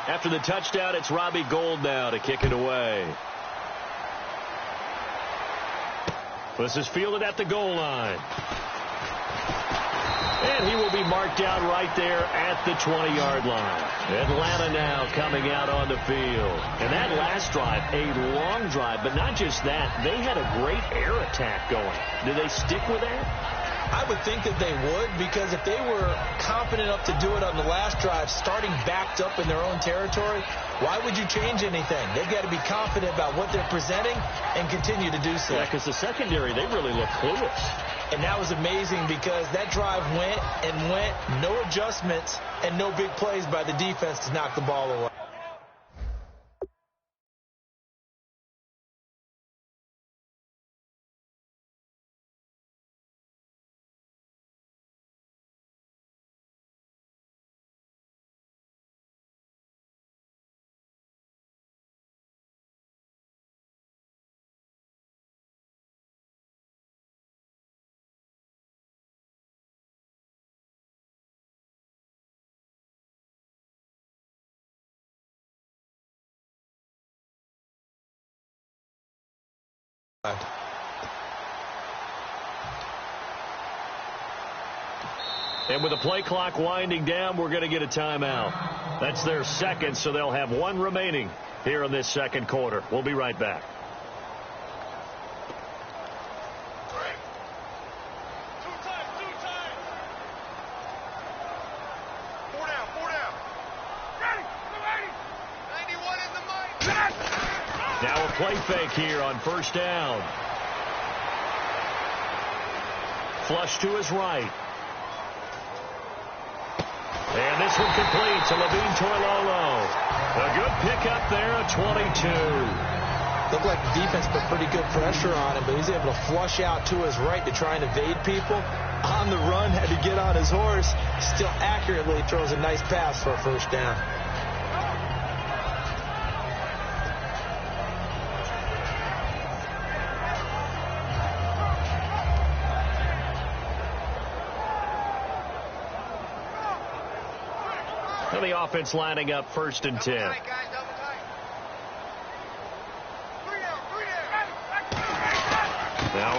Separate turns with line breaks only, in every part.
After the touchdown, it's Robbie Gould now to kick it away. This is fielded at the goal line. And he will be marked down right there at the 20-yard line. Atlanta now coming out on the field. And that last drive, a long drive, but not just that. They had a great air attack going. Do they stick with that?
I would think that they would, because if they were confident enough to do it on the last drive, starting backed up in their own territory, why would you change anything? They've got to be confident about what they're presenting and continue to do so.
Yeah, because the secondary, they really look clueless.
And that was amazing because that drive went and went, no adjustments and no big plays by the defense to knock the ball away.
And with the play clock winding down, we're going to get a timeout. That's their second, so they'll have one remaining here in this second quarter. We'll be right back. Now a play fake here on first down. Flush to his right. And this one complete to Tru20LO. A good pickup there at 22.
Looked like the defense put pretty good pressure on him, but he's able to flush out to his right to try and evade people. On the run, had to get on his horse. Still accurately throws a nice pass for a first down.
The offense lining up first and 10. Now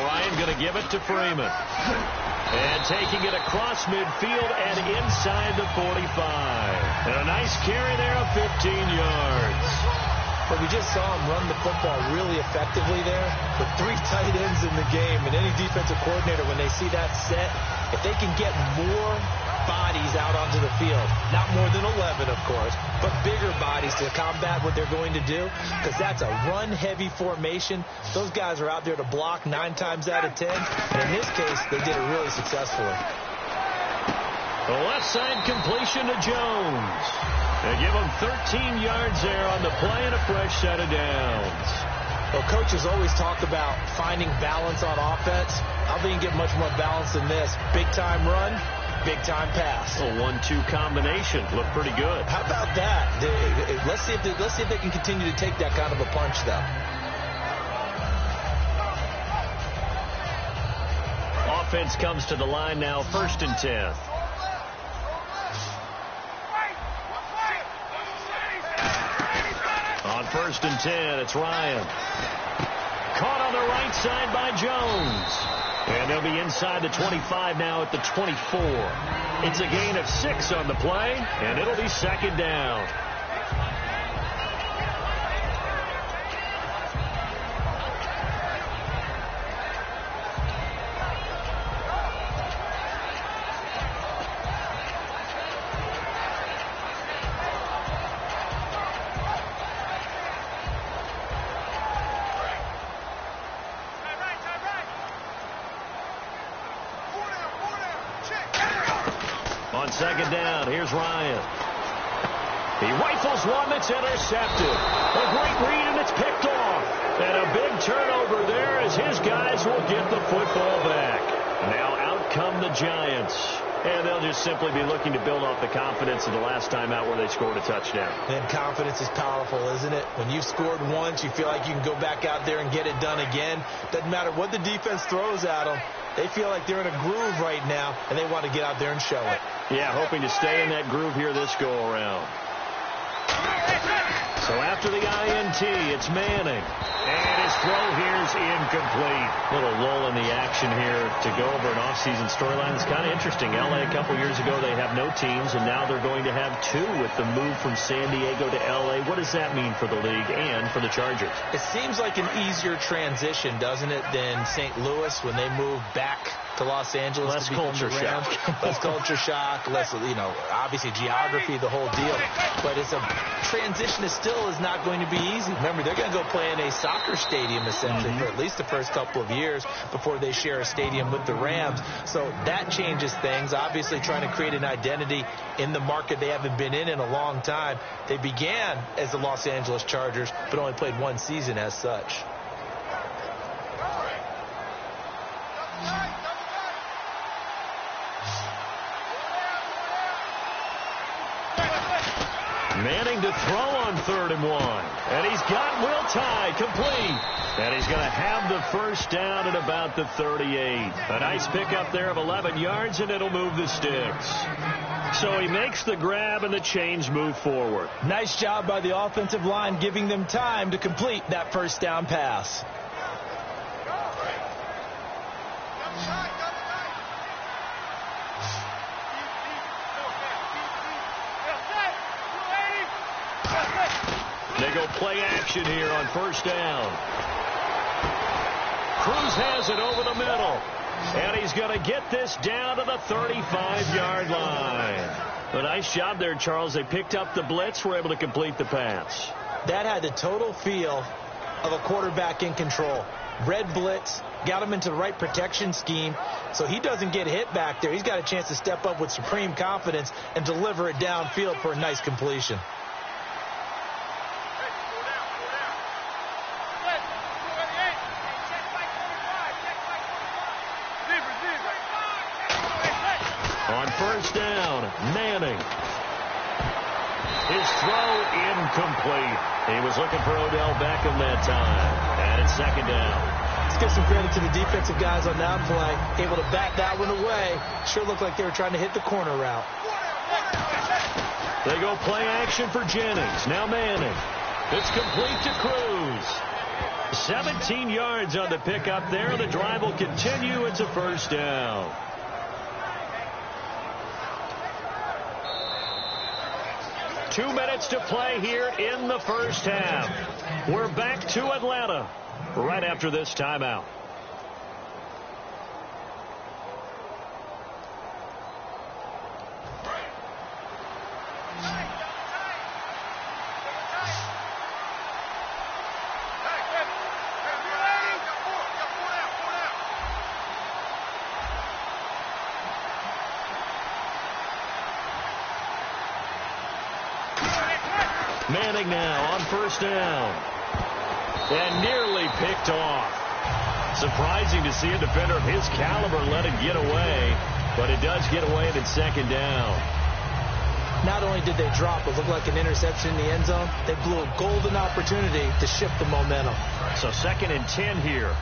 Ryan going to give it to Freeman. And taking it across midfield and inside the 45. And a nice carry there of 15 yards.
But we just saw him run the football really effectively there with 3 tight ends in the game. And any defensive coordinator, when they see that set, if they can get more bodies out onto the field, not more than 11, of course, but bigger bodies to combat what they're going to do, because that's a run-heavy formation. Those guys are out there to block 9 times out of 10, and in this case, they did it really successfully.
The left side completion to Jones. They give him 13 yards there on the play and a fresh set of downs.
Well, coaches always talk about finding balance on offense. I don't think you get much more balance than this. Big-time run, big-time pass.
A 1-2 combination. Looked pretty good.
How about that? Let's see if they can continue to take that kind of a punch, though.
Offense comes to the line now, first and 10. On first and 10, it's Ryan. Caught on the right side by Jones. And they'll be inside the 25 now at the 24. It's a gain of 6 on the play, and it'll be second down. On second down, here's Ryan. He rifles one that's intercepted. A great read, and it's picked off. And a big turnover there as his guys will get the football back. Now out come the Giants. And they'll just simply be looking to build off the confidence of the last time out where they scored a touchdown.
And confidence is powerful, isn't it? When you've scored once, you feel like you can go back out there and get it done again. Doesn't matter what the defense throws at them. They feel like they're in a groove right now, and they want to get out there and show it.
Yeah, hoping to stay in that groove here this go-around. after the INT, it's Manning. And his throw here is incomplete. Little lull in the action here to go over an offseason storyline. It's kind of interesting. L.A. a couple years ago, they have no teams, and now they're going to have two with the move from San Diego to L.A. What does that mean for the league and for the Chargers?
It seems like an easier transition, doesn't it, than St. Louis when they moved back to Los Angeles.
Less culture shock.
Less culture shock, less, obviously geography, the whole deal. But it's a transition that still is not going to be easy. Remember, they're going to go play in a soccer stadium, essentially, for at least the first couple of years before they share a stadium with the Rams. So that changes things. Obviously, trying to create an identity in the market they haven't been in a long time. They began as the Los Angeles Chargers, but only played one season as such.
Manning to throw on 3rd and 1. And he's got Will Tye complete. And he's going to have the first down at about the 38. A nice pickup there of 11 yards, and it'll move the sticks. So he makes the grab, and the chains move forward.
Nice job by the offensive line, giving them time to complete that first down pass.
They go play action here on first down. Cruz has it over the middle. And he's going to get this down to the 35-yard line. A nice job there, Charles. They picked up the blitz, were able to complete the pass.
That had the total feel of a quarterback in control. Red blitz, got him into the right protection scheme, so he doesn't get hit back there. He's got a chance to step up with supreme confidence and deliver it downfield for a nice completion.
On first down, Manning. His throw incomplete. He was looking for Odell Beckham that time. And it's second down.
Let's give some credit to the defensive guys on that play. Able to bat that one away. Sure looked like they were trying to hit the corner route.
They go play action for Jennings. Now Manning. It's complete to Cruz. 17 yards on the pickup there. The drive will continue. It's a first down. Two minutes to play here in the first half. We're back to Atlanta right after this timeout. Manning now on first down. And nearly picked off. Surprising to see a defender of his caliber let it get away, but it does get away and it's second down.
Not only did they drop what looked like an interception in the end zone, they blew a golden opportunity to shift the momentum.
So 2nd and 10 here.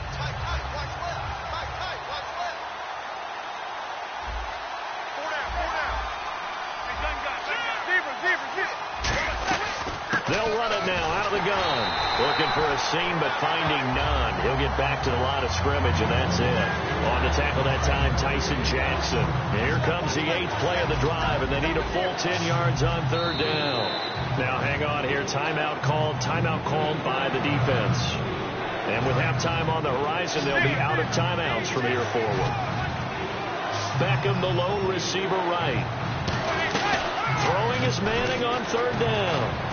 They'll run it now out of the gun. Looking for a seam, but finding none. He'll get back to the line of scrimmage, and that's it. On to tackle that time, Tyson Jackson. And here comes the 8th play of the drive, and they need a full 10 yards on 3rd down. Now, hang on here. Timeout called by the defense. And with halftime on the horizon, they'll be out of timeouts from here forward. Beckham, the lone receiver right. Throwing is Manning on 3rd down.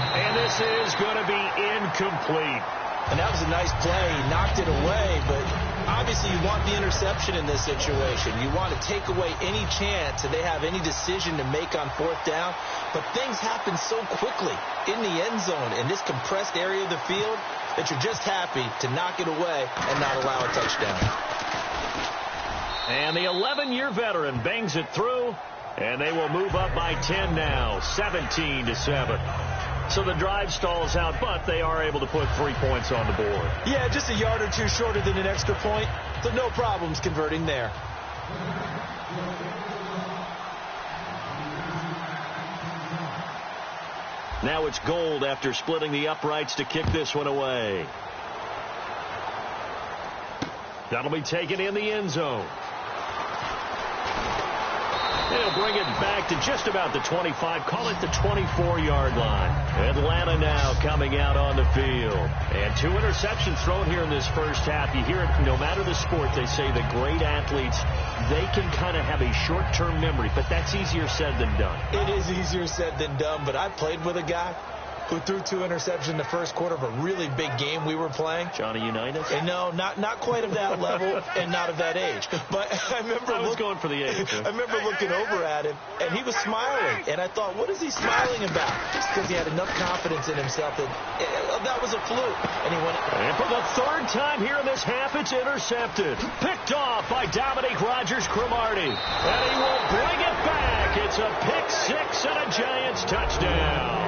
And this is going to be incomplete.
And that was a nice play. He knocked it away, but obviously you want the interception in this situation. You want to take away any chance that they have any decision to make on 4th down. But things happen so quickly in the end zone in this compressed area of the field that you're just happy to knock it away and not allow a touchdown.
And the 11-year veteran bangs it through, and they will move up by 10 now, 17-7. So the drive stalls out, but they are able to put 3 points on the board.
Yeah, just a yard or two shorter than an extra point, so no problems converting there.
Now it's Gold after splitting the uprights to kick this one away. That'll be taken in the end zone. They'll bring it back to just about the 25, call it the 24-yard line. Atlanta now coming out on the field. And 2 interceptions thrown here in this first half. You hear it, no matter the sport, they say the great athletes, they can kind of have a short-term memory, but that's easier said than done.
It is easier said than done, but I played with a guy who threw 2 interceptions in the first quarter of a really big game we were playing.
Johnny Unitas?
And no, not quite of that level and not of that age. But I was
going for the age.
I remember looking over at him, and he was smiling. And I thought, what is he smiling about? Just because he had enough confidence in himself that was a fluke. And he went.
And for the 3rd time here in this half, it's intercepted. Picked off by Dominique Rodgers-Cromartie. And he will bring it back. It's a pick 6 and a Giants touchdown.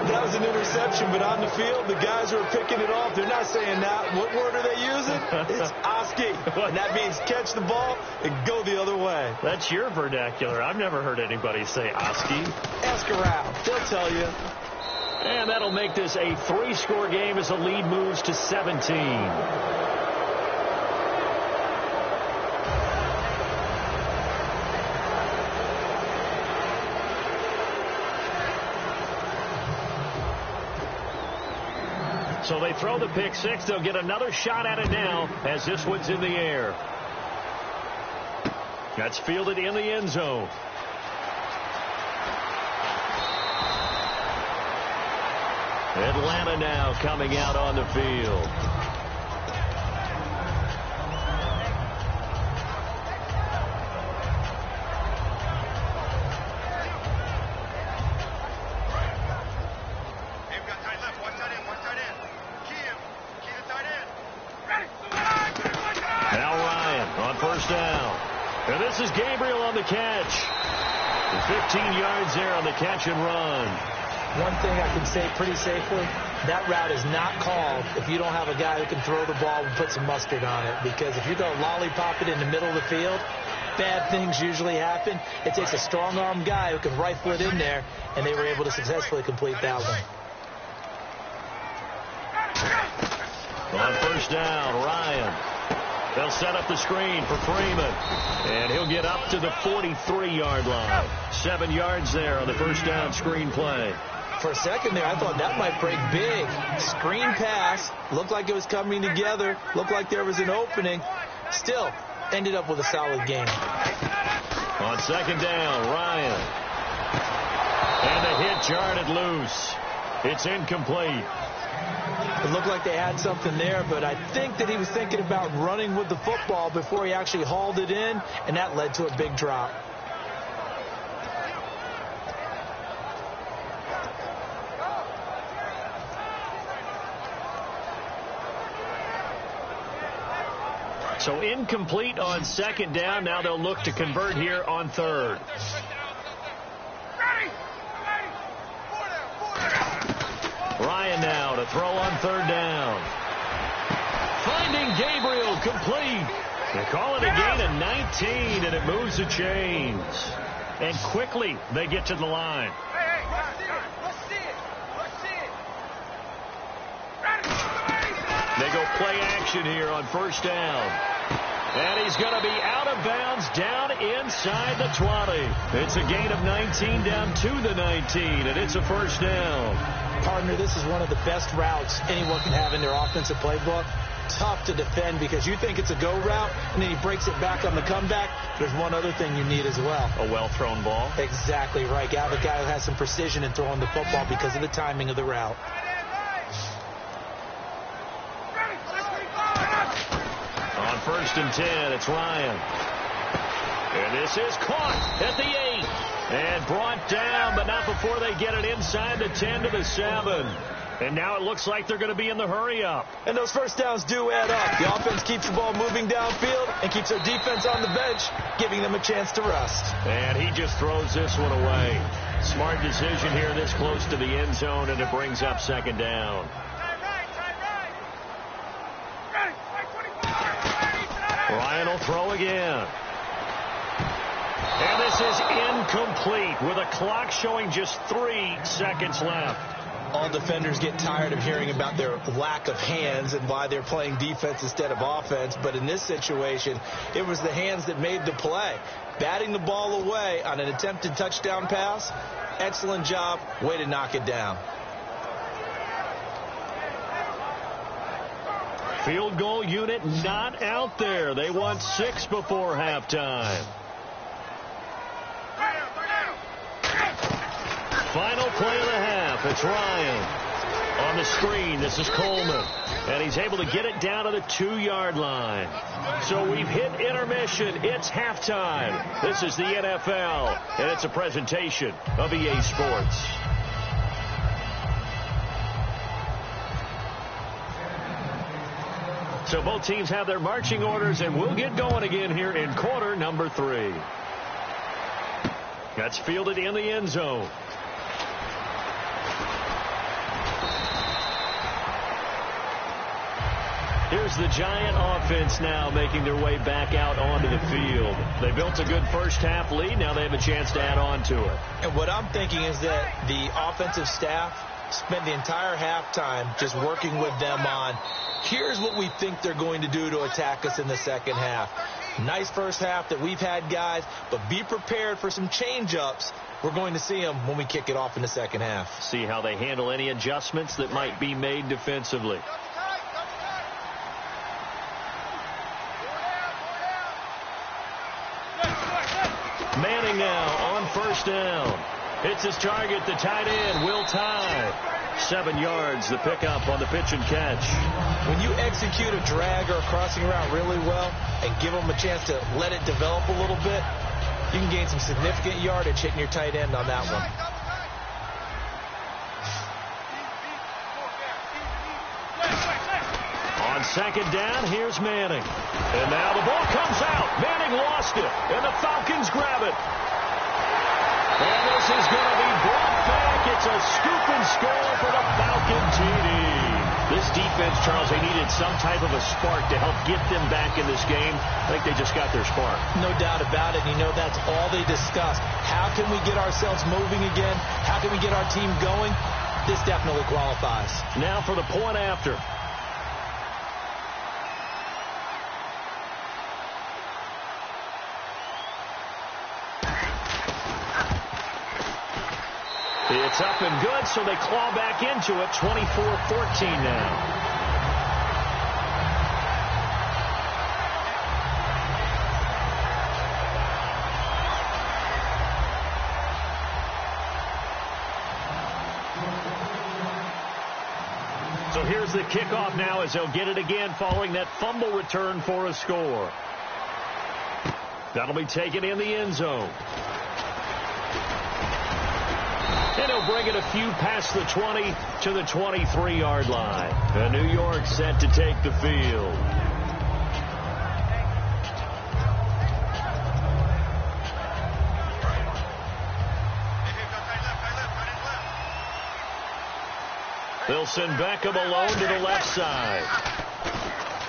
That was an interception, but on the field, the guys who are picking it off, they're not saying that. What word are they using? It's Oski. And that means catch the ball and go the other way.
That's your vernacular. I've never heard anybody say Oski.
Ask around. They'll tell you.
And that'll make this a 3-score game as the lead moves to 17. So they throw the pick 6. They'll get another shot at it now as this one's in the air. That's fielded in the end zone. Atlanta now coming out on the field. And this is Gabriel on the catch. 15 yards there on the catch and run.
One thing I can say pretty safely, that route is not called if you don't have a guy who can throw the ball and put some mustard on it. Because if you go lollipop it in the middle of the field, bad things usually happen. It takes a strong-arm guy who can rifle it in there, and they were able to successfully complete that one.
On first down, Ryan. They'll set up the screen for Freeman. And he'll get up to the 43-yard line. 7 yards there on the first down screen play.
For a second there, I thought that might break big. Screen pass. Looked like it was coming together. Looked like there was an opening. Still, ended up with a solid game.
On second down, Ryan. And the hit jarred it loose. It's incomplete.
It looked like they had something there, but I think that he was thinking about running with the football before he actually hauled it in, and that led to a big drop.
So incomplete on second down. Now they'll look to convert here on third. Ryan now to throw on third down. Finding Gabriel complete. They call it a gain of 19, and it moves the chains. And quickly they get to the line. They go play action here on first down. And he's going to be out of bounds down inside the 20. It's a gain of 19 down to the 19, and it's a first down.
Partner, this is one of the best routes anyone can have in their offensive playbook. Tough to defend because you think it's a go route, and then he breaks it back on the comeback. There's one other thing you need as well.
A well-thrown ball.
Exactly right. You have a guy who has some precision in throwing the football because of the timing of the route.
On first and 10, it's Ryan. And this is caught at the 8. And brought down, but not before they get it inside the 10 to the 7. And now it looks like they're going to be in the hurry-up.
And those first downs do add up. The offense keeps the ball moving downfield and keeps their defense on the bench, giving them a chance to rest.
And he just throws this one away. Smart decision here this close to the end zone, and it brings up second down. Ryan will throw again. And this is incomplete with a clock showing just 3 seconds left.
All defenders get tired of hearing about their lack of hands and why they're playing defense instead of offense. But in this situation, it was the hands that made the play. Batting the ball away on an attempted touchdown pass. Excellent job. Way to knock it down.
Field goal unit not out there. They want 6 before halftime. Final play of the half. It's Ryan. On the screen, this is Coleman. And he's able to get it down to the 2-yard line. So we've hit intermission. It's halftime. This is the NFL, and it's a presentation of EA Sports. So both teams have their marching orders, and we'll get going again here in quarter number 3. That's fielded in the end zone. Here's the Giant offense now making their way back out onto the field. They built a good first-half lead. Now they have a chance to add on to it.
And what I'm thinking is that the offensive staff spent the entire halftime just working with them on, here's what we think they're going to do to attack us in the second half. Nice first half that we've had, guys, but be prepared for some change-ups. We're going to see them when we kick it off in the second half.
See how they handle any adjustments that might be made defensively. Manning now on first down. Hits his target, the tight end, Will Tye. 7 yards, the pickup on the pitch and catch.
When you execute a drag or a crossing route really well and give them a chance to let it develop a little bit, you can gain some significant yardage hitting your tight end on that one.
On second down, here's Manning. And now the ball comes out. Manning lost it, and the Falcons grab it. And this is going to be brought back. It's a scoop and score for the Falcon TD. This defense, Charles, they needed some type of a spark to help get them back in this game. I think they just got their spark.
No doubt about it. You know, that's all they discussed. How can we get ourselves moving again? How can we get our team going? This definitely qualifies.
Now for the point after. It's up and good, so they claw back into it. 24-14 now. So here's the kickoff now as they'll get it again following that fumble return for a score. That'll be taken in the end zone. And he'll bring it a few past the 20 to the 23-yard line. And New York set to take the field. They'll send Beckham alone to the left side.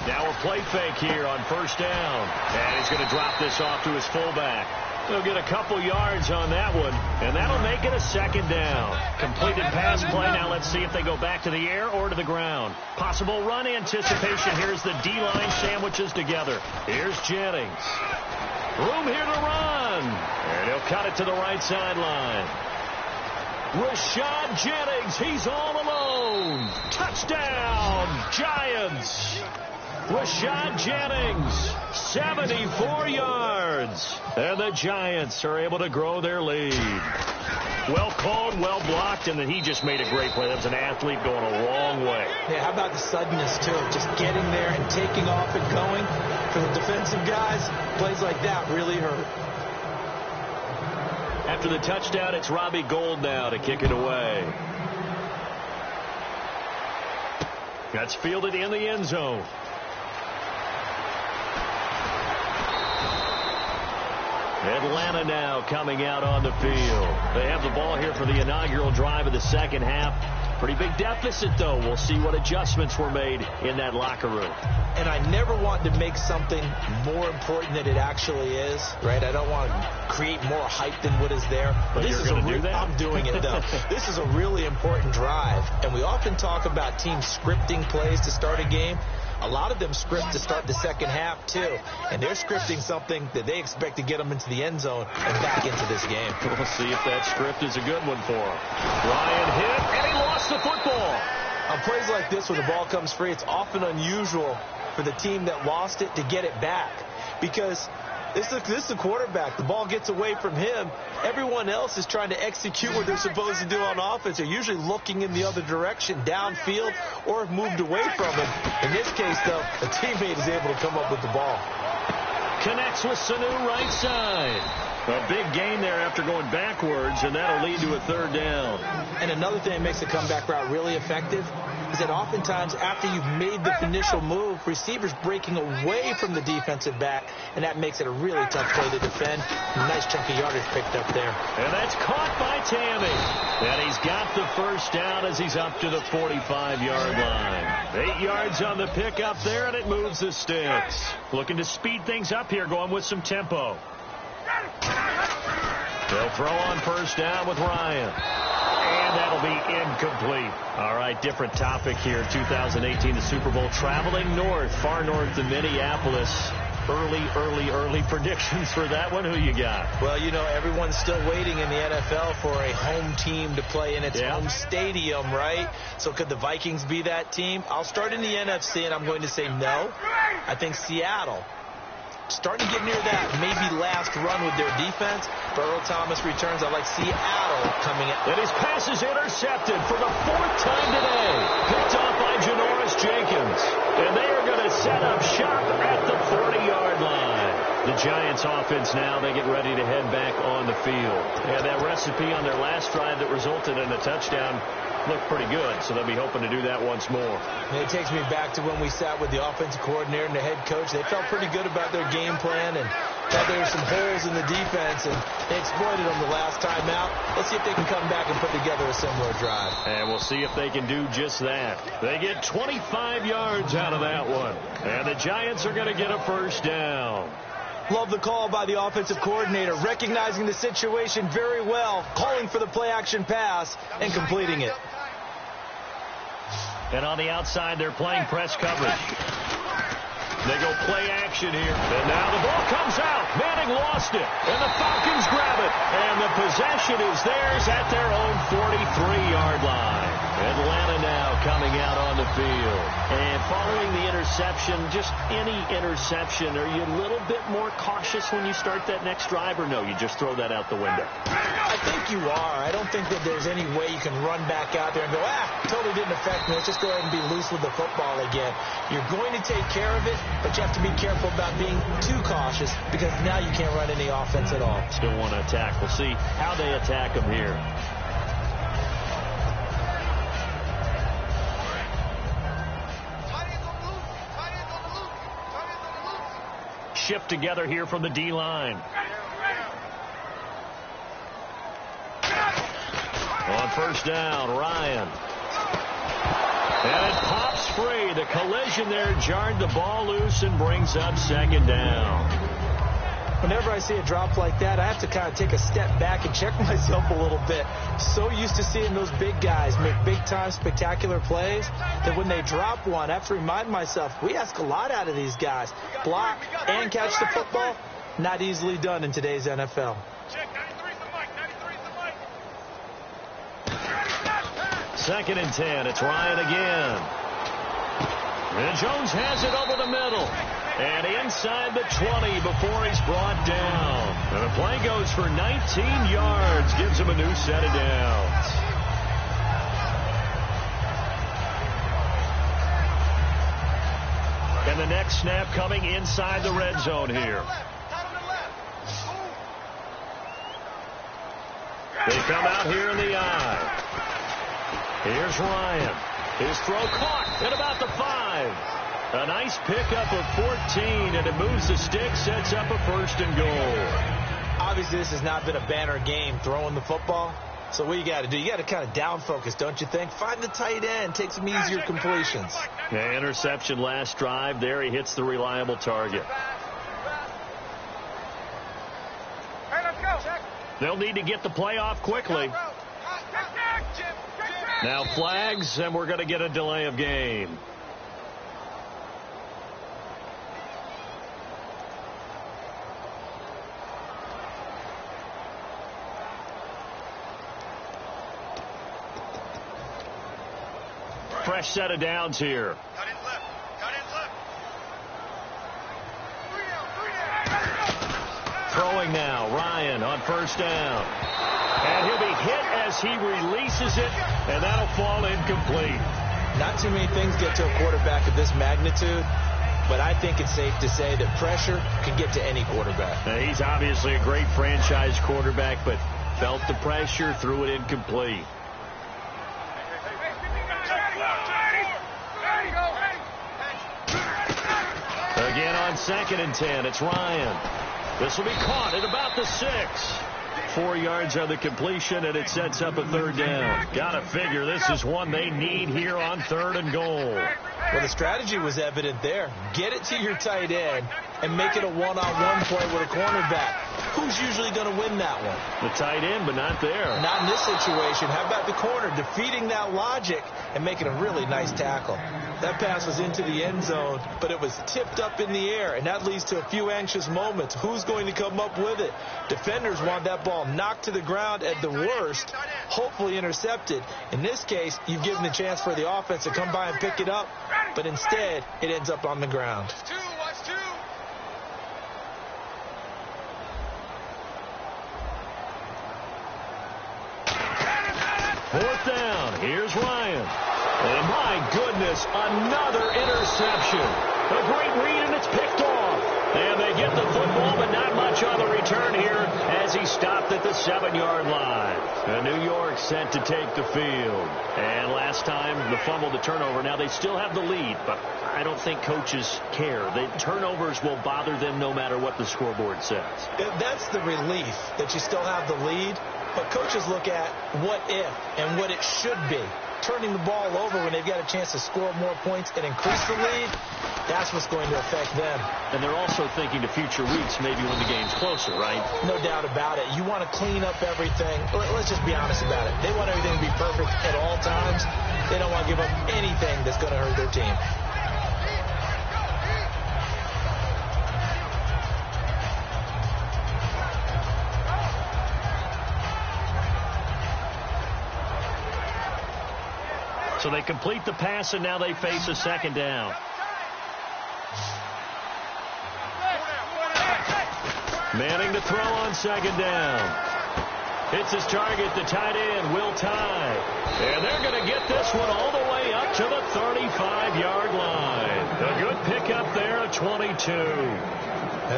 Now a play fake here on first down. And he's going to drop this off to his fullback. They'll get a couple yards on that one, and that'll make it a second down. Completed pass play. Now let's see if they go back to the air or to the ground. Possible run anticipation. Here's the D-line sandwiches together. Here's Jennings. Room here to run. And he'll cut it to the right sideline. Rashad Jennings, he's all alone. Touchdown, Giants. Rashad Jennings, 74 yards. And the Giants are able to grow their lead. Well called, well blocked, and then he just made a great play. That was an athlete going a long way.
Yeah, how about the suddenness, too? Just getting there and taking off and going. For the defensive guys, plays like that really hurt.
After the touchdown, it's Robbie Gould now to kick it away. That's fielded in the end zone. Atlanta now coming out on the field. They have the ball here for the inaugural drive of the second half. Pretty big deficit, though. We'll see what adjustments were made in that locker room.
And I never want to make something more important than it actually is, right? I don't want to create more hype than what is there.
But
this is
do that?
I'm doing it, though. This is a really important drive. And we often talk about teams scripting plays to start a game. A lot of them script to start the second half, too. And they're scripting something that they expect to get them into the end zone and back into this game.
We'll see if that script is a good one for him. Ryan hit, and he lost the football.
On plays like this where the ball comes free, it's often unusual for the team that lost it to get it back. Because this is the quarterback. The ball gets away from him. Everyone else is trying to execute what they're supposed to do on offense. They're usually looking in the other direction, downfield, or have moved away from him. In this case, though, a teammate is able to come up with the ball.
Connects with Sanu right side. A big gain there after going backwards, and that'll lead to a third down.
And another thing that makes the comeback route really effective is that oftentimes after you've made the initial move, receivers breaking away from the defensive back, and that makes it a really tough play to defend. Nice chunk of yardage picked up there.
And that's caught by Tammy. And he's got the first down as he's up to the 45-yard line. 8 yards on the pickup there, and it moves the sticks. Looking to speed things up here, going with some tempo. They'll throw on first down with Ryan. And that'll be incomplete. All right, different topic here. 2018, the Super Bowl, traveling north, far north than Minneapolis. Early predictions for that one. Who you got?
Well, you know, everyone's still waiting in the NFL for a home team to play in its home stadium, right? So could the Vikings be that team? I'll start in the NFC, and I'm going to say no. I think Seattle, starting to get near that maybe last run with their defense. Earl Thomas returns. I like Seattle coming in.
And his pass is intercepted for the 4th time today. Picked off by Janoris Jenkins. And they are going to set up shop at the 40-yard line. The Giants offense now, they get ready to head back on the field. And that recipe on their last drive that resulted in a touchdown looked pretty good, so they'll be hoping to do that once more.
And it takes me back to when we sat with the offensive coordinator and the head coach. They felt pretty good about their game plan and thought there were some holes in the defense, and they exploited them the last time out. Let's see if they can come back and put together a similar drive.
And we'll see if they can do just that. They get 25 yards out of that one. And the Giants are going to get a first down.
Love the call by the offensive coordinator, recognizing the situation very well, calling for the play-action pass, and completing it.
And on the outside, they're playing press coverage. They go play action here. And now the ball comes out. Manning lost it. And the Falcons grab it. And the possession is theirs at their own 43-yard line. Atlanta now coming out on the field. And following the interception, just any interception, are you a little bit more cautious when you start that next drive, or no, you just throw that out the window?
I think you are. I don't think that there's any way you can run back out there and go, totally didn't affect me. Let's just go ahead and be loose with the football again. You're going to take care of it, but you have to be careful about being too cautious because now you can't run any offense at all.
Still want to attack. We'll see how they attack them here. Shift together here from the D-line. On first down, Ryan. And it pops free. The collision there jarred the ball loose and brings up second down.
Whenever I see a drop like that, I have to kind of take a step back and check myself a little bit. So used to seeing those big guys make big-time spectacular plays that when they drop one, I have to remind myself, we ask a lot out of these guys. Block and catch the football, not easily done in today's NFL.
Second and 10. It's Ryan again. And Jones has it over the middle. And inside the 20 before he's brought down. And the play goes for 19 yards. Gives him a new set of downs. And the next snap coming inside the red zone here. They come out here in the eye. Here's Ryan. His throw caught at about the 5. A nice pickup of 14, and it moves the stick, sets up a first and goal.
Obviously, this has not been a banner game throwing the football, So what you got to do, you got to kind of down focus, don't you think? Find the tight end, take some easier completions.
Yeah, interception last drive. There he hits the reliable target. They'll need to get the play off quickly. Now flags, and we're going to get a delay of game. Fresh set of downs here. Throwing now, Ryan on first down. And he'll be hit as he releases it, and that'll fall incomplete.
Not too many things get to a quarterback of this magnitude, but I think it's safe to say that pressure can get to any quarterback.
Now, he's obviously a great franchise quarterback, but felt the pressure, threw it incomplete. Again on 2nd and 10, it's Ryan. This will be caught at about the 6. 4 yards on the completion, and it sets up a 3rd down. Gotta figure this is one they need here on 3rd and goal.
Well, the strategy was evident there. Get it to your tight end and make it a one-on-one play with a cornerback. Who's usually going to win that one?
The tight end, but not there.
Not in this situation. How about the corner defeating that logic and making a really nice tackle? That pass was into the end zone, but it was tipped up in the air, and that leads to a few anxious moments. Who's going to come up with it? Defenders want that ball knocked to the ground at the worst, hopefully intercepted. In this case, you've given the chance for the offense to come by and pick it up, but instead, it ends up on the ground.
Fourth down. Here's Ryan. And my goodness, another interception. A great read, and it's picked off. And they get the football, but not much on the return here as he stopped at the 7-yard line. New York set to take the field. And last time, the fumble, the turnover. Now, they still have the lead, but I don't think coaches care. The turnovers will bother them no matter what the scoreboard says.
That's the relief, that you still have the lead. But coaches look at what if and what it should be. Turning the ball over when they've got a chance to score more points and increase the lead, that's what's going to affect them.
And they're also thinking to future weeks, maybe when the game's closer, right?
No doubt about it. You want to clean up everything. Let's just be honest about it. They want everything to be perfect at all times. They don't want to give up anything that's going to hurt their team.
So they complete the pass, and now they face a 2nd down. Manning to throw on 2nd down. Hits his target, the tight end, Will Tye. And they're going to get this one all the way up to the 35-yard line. A good pickup there at 22.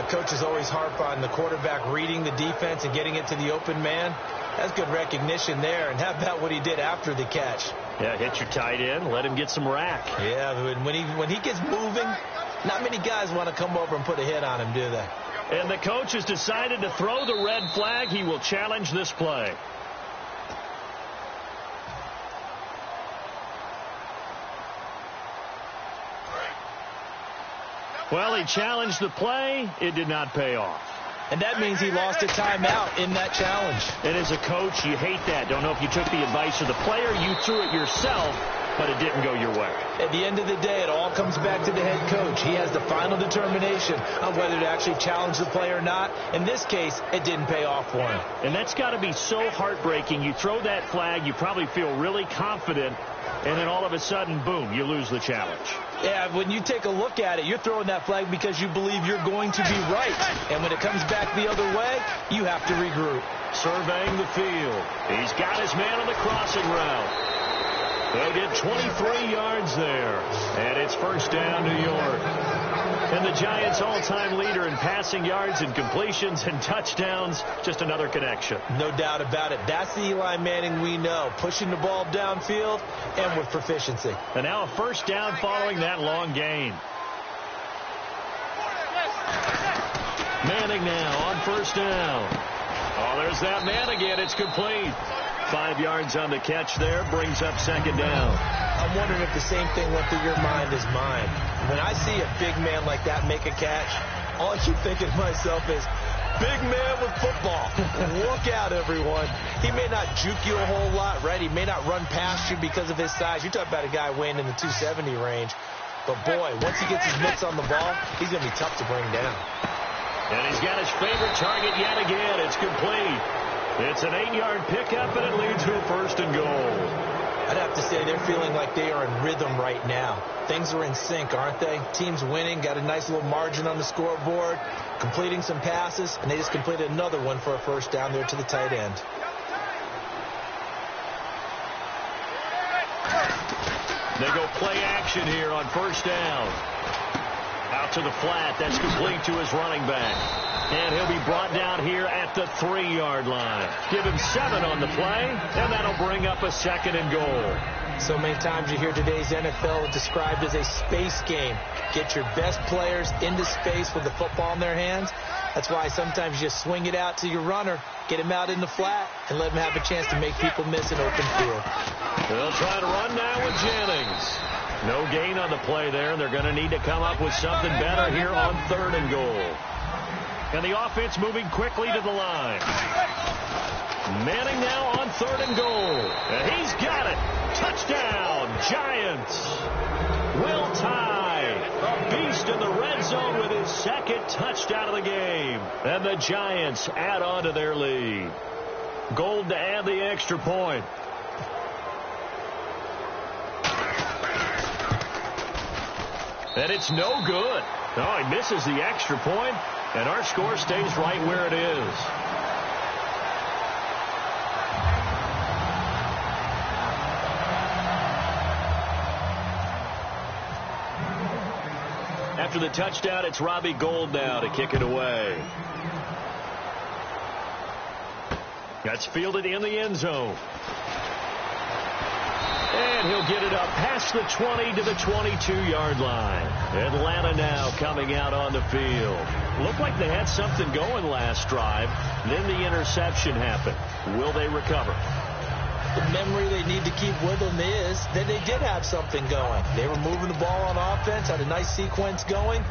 Coaches always harp on the quarterback reading the defense and getting it to the open man. That's good recognition there. And how about what he did after the catch?
Yeah, hit your tight end, let him get some rack.
Yeah, when he gets moving, not many guys want to come over and put a hit on him, do they?
And the coach has decided to throw the red flag. He will challenge this play. Well, he challenged the play. It did not pay off.
And that means he lost a timeout in that challenge.
And as a coach, you hate that. Don't know if you took the advice of the player. You threw it yourself, but it didn't go your way.
At the end of the day, it all comes back to the head coach. He has the final determination on whether to actually challenge the play or not. In this case, it didn't pay off for him.
And that's got to be so heartbreaking. You throw that flag, you probably feel really confident, and then all of a sudden, boom, you lose the challenge.
Yeah, when you take a look at it, you're throwing that flag because you believe you're going to be right. And when it comes back the other way, you have to regroup.
Surveying the field. He's got his man on the crossing route. They get 23 yards there. And it's 1st down, New York. And the Giants' all-time leader in passing yards and completions and touchdowns. Just another connection.
No doubt about it. That's the Eli Manning we know. Pushing the ball downfield and with proficiency.
And now a 1st down following that long gain. Manning now on 1st down. Oh, there's that man again. It's complete. 5 yards on the catch there, brings up second down.
I'm wondering if the same thing went through your mind as mine. When I see a big man like that make a catch, all I keep thinking to myself is, big man with football. Look out, everyone. He may not juke you a whole lot, right? He may not run past you because of his size. You're talking about a guy weighing in the 270 range. But, boy, once he gets his mitts on the ball, he's going to be tough to bring down.
And he's got his favorite target yet again. It's complete. It's an 8-yard pickup, and it leads to a 1st and goal.
I'd have to say they're feeling like they are in rhythm right now. Things are in sync, aren't they? Team's winning, got a nice little margin on the scoreboard, completing some passes, and they just completed another one for a 1st down there to the tight end.
They go play action here on 1st down. Out to the flat. That's complete to his running back. And he'll be brought down here at the 3-yard line. Give him 7 on the play, and that'll bring up a 2nd and goal.
So many times you hear today's NFL described as a space game. Get your best players into space with the football in their hands. That's why sometimes you just swing it out to your runner, get him out in the flat, and let him have a chance to make people miss an open field.
They'll try to run now with Jennings. No gain on the play there, and they're going to need to come up with something better here on 3rd and goal. And the offense moving quickly to the line. Manning now on 3rd and goal. And he's got it. Touchdown, Giants. Will Tye, beast in the red zone with his 2nd touchdown of the game. And the Giants add on to their lead. Gold to add the extra point. And it's no good. Oh, he misses the extra point, and our score stays right where it is. After the touchdown, it's Robbie Gould now to kick it away. That's fielded in the end zone. And he'll get it up past the 20 to the 22-yard line. Atlanta now coming out on the field. Looked like they had something going last drive. Then the interception happened. Will they recover?
The memory they need to keep with them is that they did have something going. They were moving the ball on offense, had a nice sequence going.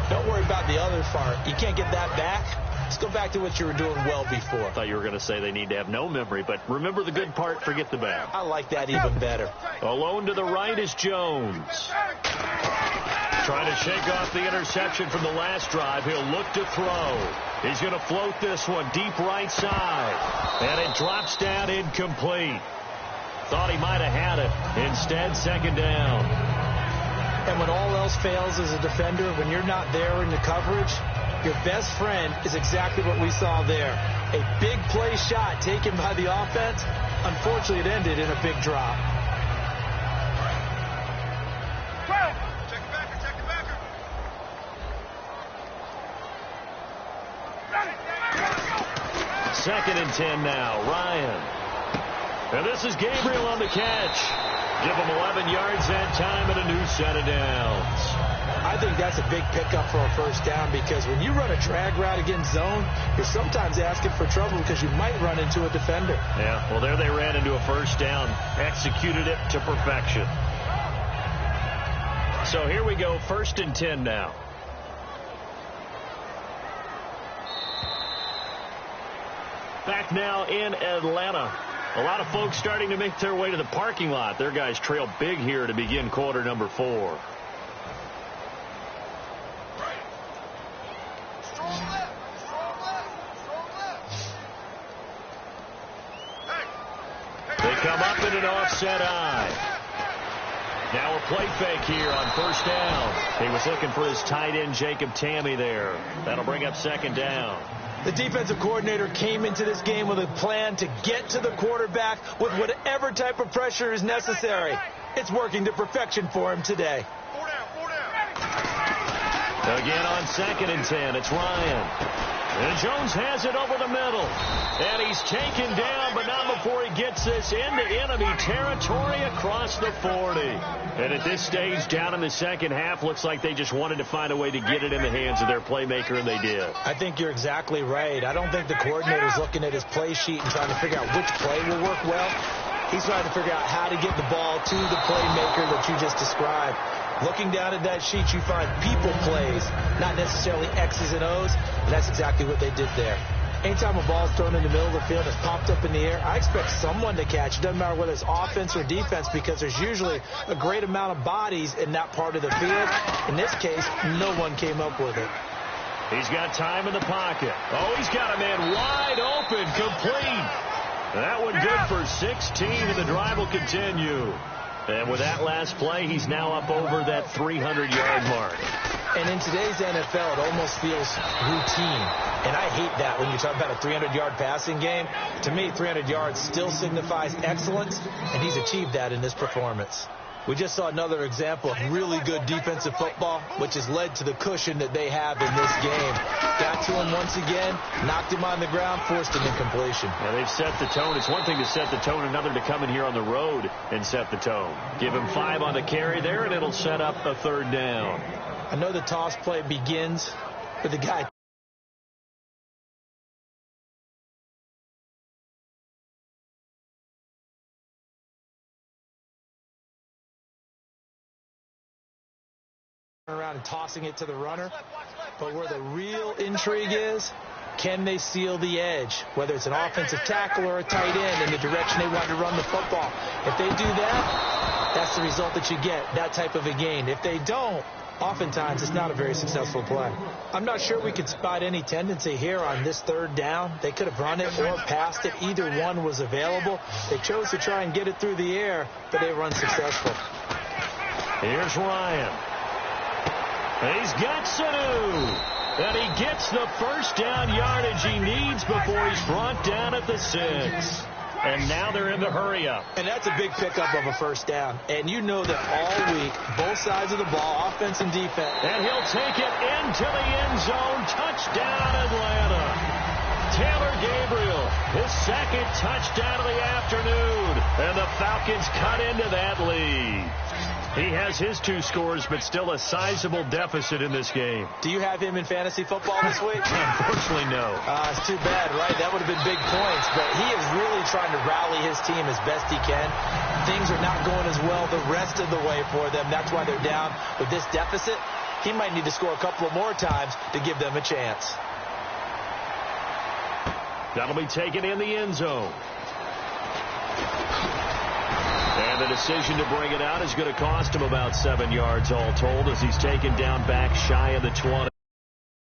Don't worry about the other part. You can't get that back. Let's go back to what you were doing well before.
I thought you were going to say they need to have no memory, but remember the good part, forget the bad.
I like that even better.
Alone to the right is Jones. Trying to shake off the interception from the last drive. He'll look to throw. He's going to float this one deep right side. And it drops down incomplete. Thought he might have had it. Instead, 2nd down.
And when all else fails as a defender, when you're not there in the coverage, your best friend is exactly what we saw there. A big play shot taken by the offense. Unfortunately, it ended in a big drop.
Check it backer.
2nd and 10 now. Ryan. And this is Gabriel on the catch. Give him 11 yards that time and a new set of downs.
I think that's a big pickup for a 1st down because when you run a drag route against zone, you're sometimes asking for trouble because you might run into a defender.
Yeah, well, there they ran into a 1st down, executed it to perfection. So here we go, 1st and 10 now. Back now in Atlanta. A lot of folks starting to make their way to the parking lot. Their guys trail big here to begin quarter number 4. They come up in an offset eye. Now a play fake here on 1st down. He was looking for his tight end, Jacob Tamme there. That'll bring up 2nd down.
The defensive coordinator came into this game with a plan to get to the quarterback with whatever type of pressure is necessary. It's working to perfection for him today.
4 down.
Again on 2nd and 10, it's Ryan. And Jones has it over the middle. And he's taken down, but not before he gets this into enemy territory across the 40. And at this stage, down in the second half, looks like they just wanted to find a way to get it in the hands of their playmaker, and they did.
I think you're exactly right. I don't think the coordinator's looking at his play sheet and trying to figure out which play will work well. He's trying to figure out how to get the ball to the playmaker that you just described. Looking down at that sheet, you find people plays, not necessarily X's and O's, and that's exactly what they did there. Anytime a ball is thrown in the middle of the field, it's popped up in the air, I expect someone to catch. It doesn't matter whether it's offense or defense, because there's usually a great amount of bodies in that part of the field. In this case, no one came up with it.
He's got time in the pocket. Oh, he's got a man wide open, complete. That one good for 16, and the drive will continue. And with that last play, he's now up over that 300-yard mark.
And in today's NFL, it almost feels routine. And I hate that when you talk about a 300-yard passing game. To me, 300 yards still signifies excellence, and he's achieved that in this performance. We just saw another example of really good defensive football, which has led to the cushion that they have in this game. Got to him once again, knocked him on the ground, forced an incompletion.
Yeah, they've set the tone. It's one thing to set the tone, another to come in here on the road and set the tone. Give him 5 on the carry there, and it'll set up a third down.
I know the toss play begins with the guy around and tossing it to the runner. But where the real intrigue is, can they seal the edge, whether it's an offensive tackle or a tight end, in the direction they want to run the football? If they do that, that's the result that you get, that type of a gain. If they don't, oftentimes it's not a very successful play. I'm not sure we could spot any tendency here on this third down. They could have run it or passed it. Either one was available. They chose to try and get it through the air, but they were unsuccessful.
Here's Ryan. He's got Sanu. And he gets the first down yardage he needs before he's brought down at the 6. And now they're in the hurry-up.
And that's a big pickup of a first down. And you know that all week, both sides of the ball, offense and defense.
And he'll take it into the end zone. Touchdown, Atlanta. Taylor Gabriel, his second touchdown of the afternoon. And the Falcons cut into that lead. He has his 2 scores, but still a sizable deficit in this game.
Do you have him in fantasy football this week?
Unfortunately, no.
It's too bad, right? That would have been big points, but he is really trying to rally his team as best he can. Things are not going as well the rest of the way for them. That's why they're down with this deficit. He might need to score a couple of more times to give them a chance.
That'll be taken in the end zone. And the decision to bring it out is going to cost him about 7 yards all told, as he's taken down back shy of the 20.